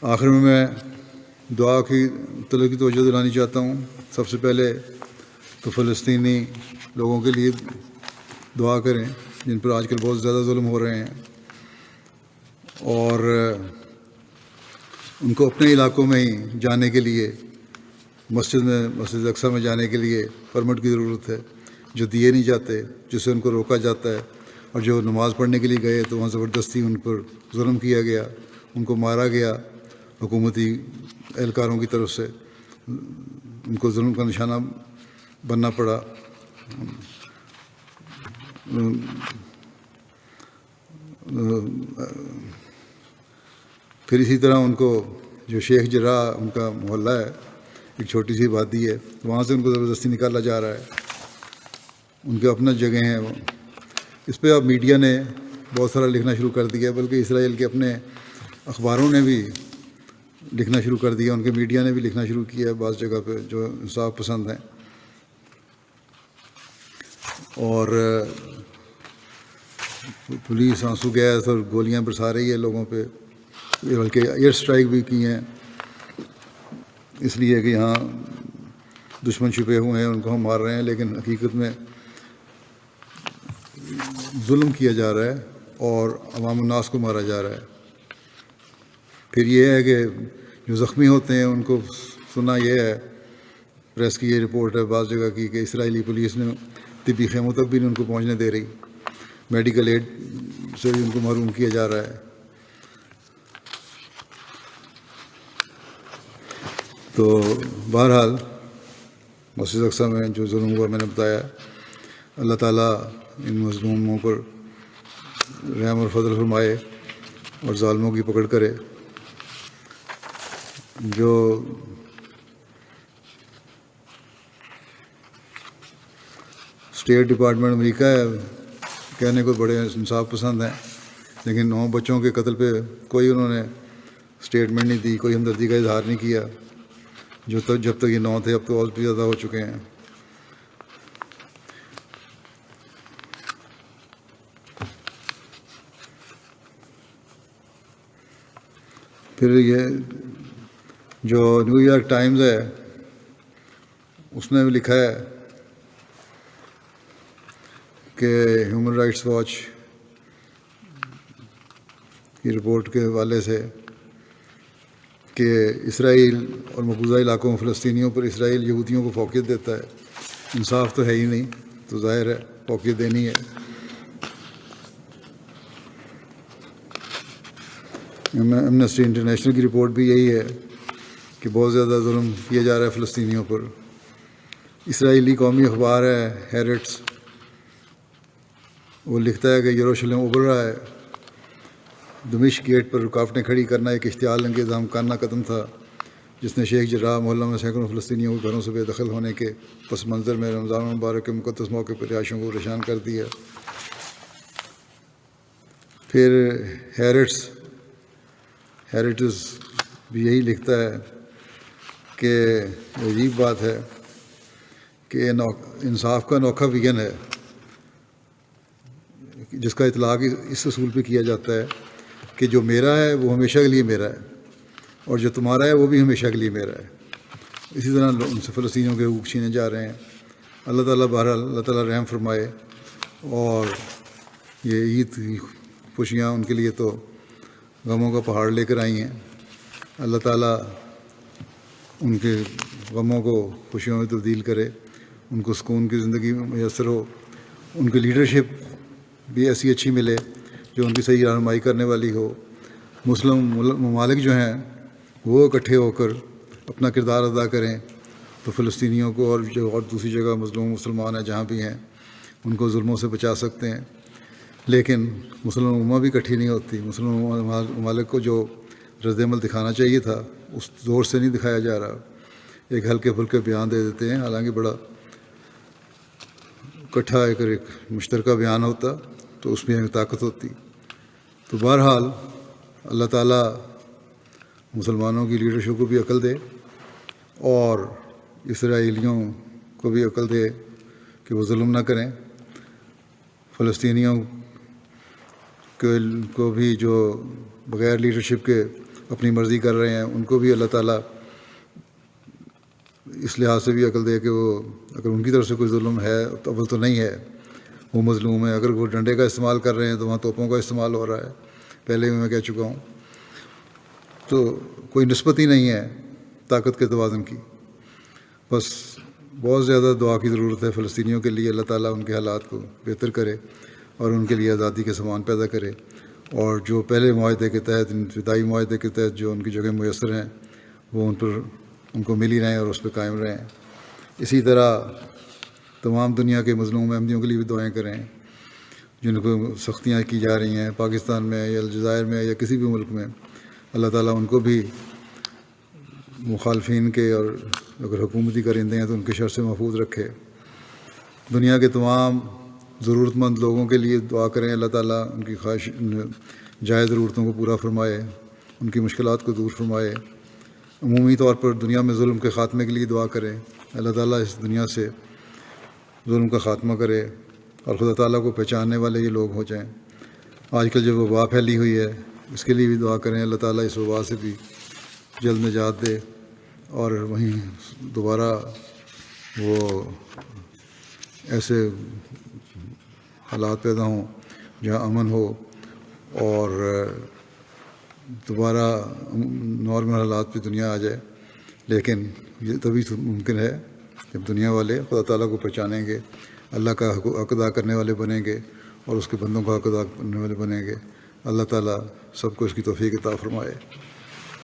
آخر میں دعا کی طلب کی توجہ دلانا چاہتا ہوں. سب سے پہلے تو فلسطینی لوگوں کے لیے دعا کریں جن پر آج کل بہت زیادہ ظلم ہو رہے ہیں، اور ان کو اپنے علاقوں میں ہی جانے کے لیے مسجد اقصیٰ میں جانے کے لیے پرمٹ کی ضرورت ہے، جو دیے نہیں جاتے، جس سے ان کو روکا جاتا ہے. اور جو نماز پڑھنے کے لیے گئے تو وہاں زبردستی ان پر ظلم کیا گیا، ان کو مارا گیا حکومتی اہلکاروں کی طرف سے، ان کو ظلم کا نشانہ بننا پڑا. پھر اسی طرح ان کو جو شیخ جراح ان کا محلہ ہے، ایک چھوٹی سی وادی ہے، وہاں سے ان کو زبردستی نکالا جا رہا ہے. ان کے اپنا جگہ ہیں. اس پہ اب میڈیا نے بہت سارا لکھنا شروع کر دیا، بلکہ اسرائیل کے اپنے اخباروں نے بھی لکھنا شروع کر دیا، ان کے میڈیا نے بھی لکھنا شروع کیا ہے بعض جگہ پہ جو انصاف پسند ہیں. اور پولیس آنسو گیس اور گولیاں برسا رہی ہے لوگوں پہ، بلکہ ایئر اسٹرائک بھی کی ہیں، اس لیے کہ یہاں دشمن چھپے ہوئے ہیں، ان کو ہم مار رہے ہیں، لیکن حقیقت میں ظلم کیا جا رہا ہے اور عوام الناس کو مارا جا رہا ہے. پھر یہ ہے کہ جو زخمی ہوتے ہیں ان کو سنا یہ ہے، پریس کی یہ رپورٹ ہے بعض جگہ کی، کہ اسرائیلی پولیس نے طبی خیموں تک بھی نہیں ان کو پہنچنے دے رہی، میڈیکل ایڈ سے بھی ان کو محروم کیا جا رہا ہے. تو بہرحال مسجد اقصیٰ میں جو ظلم ہوا میں نے بتایا، اللہ تعالیٰ ان مظلوموں پر رحم اور فضل فرمائے اور ظالموں کی پکڑ کرے. جو اسٹیٹ ڈپارٹمنٹ امریکہ ہے، کہنے کو بڑے انصاف پسند ہیں، لیکن 9 بچوں کے قتل پہ کوئی انہوں نے اسٹیٹمنٹ نہیں دی، کوئی ہمدردی کا اظہار نہیں کیا. جب تک یہ 9 تھے، اب تو اور بھی زیادہ ہو چکے ہیں. پھر یہ جو نیو یارک ٹائمز ہے اس نے بھی لکھا ہے کہ ہیومن رائٹس واچ کی رپورٹ کے حوالے سے کہ اسرائیل اور مقبوضہ علاقوں میں فلسطینیوں پر اسرائیل یہودیوں کو فوقیت دیتا ہے. انصاف تو ہے ہی نہیں، تو ظاہر ہے فوقیت دینی ہے. ایمنسٹی انٹرنیشنل کی رپورٹ بھی یہی ہے کہ بہت زیادہ ظلم کیا جا رہا ہے فلسطینیوں پر. اسرائیلی قومی اخبار ہے ہیرٹس، وہ لکھتا ہے کہ یروشلم ابھر رہا ہے. دمشق گیٹ پر رکاوٹیں کھڑی کرنا ایک اشتعال انگیز ہمکانہ قدم تھا جس نے شیخ جراح محلہ میں سینکڑوں فلسطینیوں کو گھروں سے بے دخل ہونے کے پس منظر میں رمضان المبارک کے مقدس موقع پر رہائشوں کو پریشان کر دیا. پھر ہیریٹس بھی یہی لکھتا ہے کہ عجیب بات ہے کہ انصاف کا انوکھا ویژن ہے جس کا اطلاق اس اصول پہ کیا جاتا ہے کہ جو میرا ہے وہ ہمیشہ کے لیے میرا ہے، اور جو تمہارا ہے وہ بھی ہمیشہ کے لیے میرا ہے. اسی طرح ان سے فلسطینیوں کے حقوق چھینے جا رہے ہیں. اللہ تعالیٰ بہرحال اللہ تعالیٰ رحم فرمائے، اور یہ عید کی خوشیاں ان کے لیے تو غموں کا پہاڑ لے کر آئی ہیں. اللہ تعالیٰ ان کے غموں کو خوشیوں میں تبدیل کرے، ان کو سکون کی زندگی میسر ہو، ان کی لیڈرشپ بھی ایسی اچھی ملے جو ان کی صحیح رہنمائی کرنے والی ہو. مسلم ممالک جو ہیں وہ اکٹھے ہو کر اپنا کردار ادا کریں تو فلسطینیوں کو اور جو اور دوسری جگہ مظلوم مسلمان ہیں جہاں بھی ہیں ان کو ظلموں سے بچا سکتے ہیں. لیکن مسلم امت بھی اکٹھی نہیں ہوتی. مسلم ممالک کو جو رد عمل دکھانا چاہیے تھا اس زور سے نہیں دکھایا جا رہا. ایک ہلکے پھلکے بیان دے دیتے ہیں، حالانکہ بڑا اکٹھا ایک مشترکہ بیان ہوتا تو اس میں طاقت ہوتی. تو بہرحال اللہ تعالیٰ مسلمانوں کی لیڈرشپ کو بھی عقل دے اور اسرائیلیوں کو بھی عقل دے کہ وہ ظلم نہ کریں. فلسطینیوں کو بھی جو بغیر لیڈرشپ کے اپنی مرضی کر رہے ہیں ان کو بھی اللہ تعالیٰ اس لحاظ سے بھی عقل دے کہ وہ اگر ان کی طرف سے کوئی ظلم ہے تو اول تو نہیں ہے، وہ مظلوم ہے. اگر وہ ڈنڈے کا استعمال کر رہے ہیں تو وہاں توپوں کا استعمال ہو رہا ہے، پہلے بھی میں کہہ چکا ہوں. تو کوئی نسبت ہی نہیں ہے طاقت کے توازن کی. بس بہت زیادہ دعا کی ضرورت ہے فلسطینیوں کے لیے، اللہ تعالیٰ ان کے حالات کو بہتر کرے اور ان کے لیے آزادی کے سامان پیدا کرے، اور جو پہلے معاہدے کے تحت، ابتدائی معاہدے کے تحت جو ان کی جگہ میسر ہیں وہ ان کو مل ہی رہیں اور اس پہ قائم رہیں. اسی طرح تمام دنیا کے مظلوم احمدیوں کے لیے بھی دعائیں کریں جن کو سختیاں کی جا رہی ہیں پاکستان میں یا الجزائر میں یا کسی بھی ملک میں. اللہ تعالیٰ ان کو بھی مخالفین کے، اور اگر حکومتی کرندے ہیں تو ان کے شر سے محفوظ رکھے. دنیا کے تمام ضرورت مند لوگوں کے لیے دعا کریں، اللہ تعالیٰ ان کی خواہش جائز ضرورتوں کو پورا فرمائے، ان کی مشکلات کو دور فرمائے. عمومی طور پر دنیا میں ظلم کے خاتمے کے لیے دعا کریں، اللہ تعالیٰ اس دنیا سے ظلم کا خاتمہ کرے اور خدا تعالیٰ کو پہچاننے والے یہ لوگ ہو جائیں. آج کل جو وبا پھیلی ہوئی ہے اس کے لیے بھی دعا کریں، اللہ تعالیٰ اس وبا سے بھی جلد نجات دے اور وہیں دوبارہ وہ ایسے حالات پیدا ہوں جہاں امن ہو اور دوبارہ نارمل حالات پہ دنیا آ جائے. لیکن یہ تبھی ممکن ہے جب دنیا والے خدا تعالیٰ کو پہچانیں گے، اللہ کا حق ادا کرنے والے بنیں گے اور اس کے بندوں کا حق ادا کرنے والے بنیں گے. اللہ تعالیٰ سب کو اس کی توفیق عطا فرمائے.